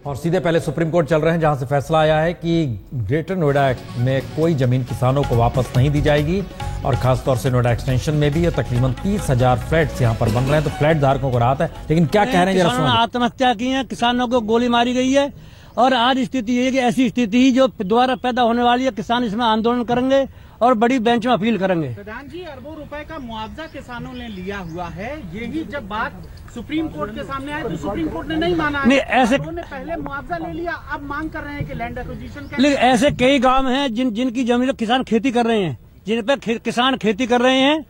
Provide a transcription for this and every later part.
और सीधे पहले सुप्रीम कोर्ट चल रहे हैं, जहां से फैसला आया है कि ग्रेटर नोएडा में कोई जमीन किसानों को वापस नहीं दी जाएगी और खासतौर से नोएडा एक्सटेंशन में भी तकरीबन 30,000 फ्लैट्स यहां पर बन रहे हैं। तो फ्लैट धारकों को राहत है, लेकिन क्या कह रहे हैं किसानों ने आत्महत्या की है, किसानों को गोली मारी गई है और आज स्थिति ये है कि ऐसी स्थिति ही जो दोबारा पैदा होने वाली है। किसान इसमें आंदोलन करेंगे और बड़ी बेंच में अपील करेंगे। प्रधान जी, अरबों रुपए का मुआवजा किसानों ने लिया हुआ है। यही जब बात सुप्रीम कोर्ट के सामने आई तो सुप्रीम कोर्ट ने नहीं माना। नहीं, ऐसे उन्होंने पहले मुआवजा ले लिया, अब मांग कर रहे हैं कि लैंड एक्विजिशन का। लेकिन ऐसे कई गांव हैं जिनकी जमीन किसान खेती कर रहे हैं, जिन पे किसान खेती कर रहे हैं।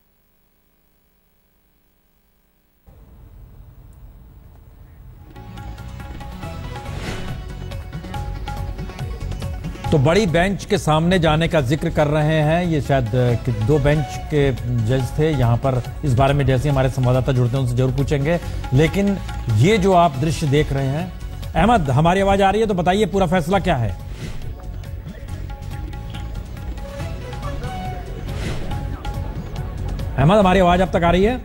तो बड़ी बेंच के सामने जाने का जिक्र कर रहे हैं। ये शायद 2 बेंच के जज थे यहाँ पर। इस बारे में जैसे हमारे संवाददाता जुड़ते हैं उनसे जरूर पूछेंगे, लेकिन ये जो आप दृश्य देख रहे हैं, अहमद हमारी आवाज आ रही है तो बताइए पूरा फैसला क्या है। अहमद, हमारी आवाज अब तक आ रही है?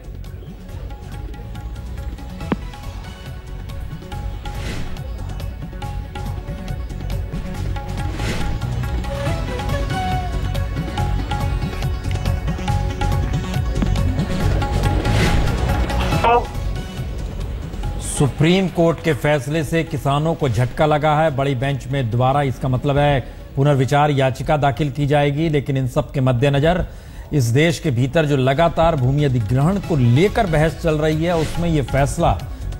सुप्रीम कोर्ट के फैसले से किसानों को झटका लगा है। बड़ी बेंच में दोबारा इसका मतलब है पुनर्विचार याचिका दाखिल की जाएगी। लेकिन इन सब के मद्देनजर इस देश के भीतर जो लगातार भूमि अधिग्रहण को लेकर बहस चल रही है, उसमें यह फैसला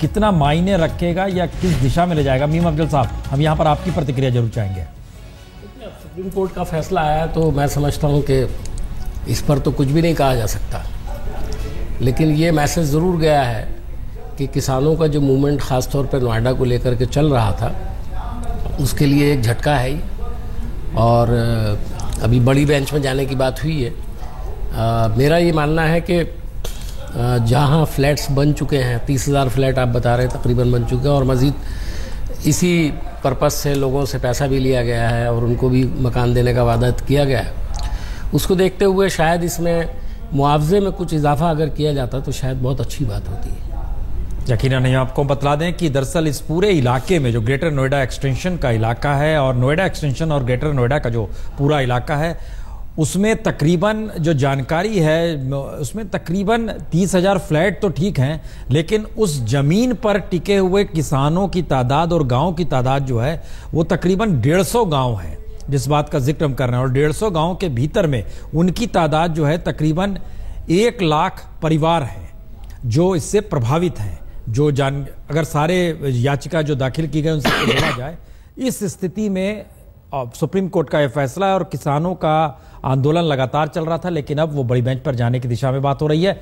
कितना मायने रखेगा या किस दिशा में ले जाएगा। मीम अफजल साहब, हम यहां पर आपकी प्रतिक्रिया जरूर चाहेंगे। सुप्रीम कोर्ट का फैसला आया तो मैं समझता हूं कि इस पर तो कुछ भी नहीं कहा जा सकता, लेकिन ये मैसेज ज़रूर गया है कि किसानों का जो मूवमेंट ख़ास तौर पर नोएडा को लेकर के चल रहा था, उसके लिए एक झटका है ही। और अभी बड़ी बेंच में जाने की बात हुई है। मेरा ये मानना है कि जहाँ फ्लैट्स बन चुके हैं, 30,000 फ्लैट आप बता रहे हैं तकरीबन बन चुके हैं, और मज़ीद इसी पर्पज़ से लोगों से पैसा भी लिया गया है और उनको भी मकान देने का वादा किया गया है। उसको देखते हुए शायद इसमें मुआवजे में कुछ इजाफा अगर किया जाता तो शायद बहुत अच्छी बात होती है। यकीनन नहीं, आपको बतला दें कि दरअसल इस पूरे इलाके में जो ग्रेटर नोएडा एक्सटेंशन का इलाका है और नोएडा एक्सटेंशन और ग्रेटर नोएडा का जो पूरा इलाका है, उसमें तकरीबन जो जानकारी है उसमें तकरीबन 30,000 फ्लैट तो ठीक हैं, लेकिन उस जमीन पर टिके हुए किसानों की तादाद और गाँव की तादाद जो है वो तकरीबन 150 गाँव है, जिस बात का जिक्र हम कर रहे हैं। और 150 गाँव के भीतर में उनकी तादाद जो है तकरीबन 1 लाख परिवार हैं जो इससे प्रभावित हैं। जो अगर सारे याचिका जो दाखिल की गई उनसे जोड़ा जाए, इस स्थिति में सुप्रीम कोर्ट का यह फैसला है और किसानों का आंदोलन लगातार चल रहा था, लेकिन अब वो बड़ी बेंच पर जाने की दिशा में बात हो रही है।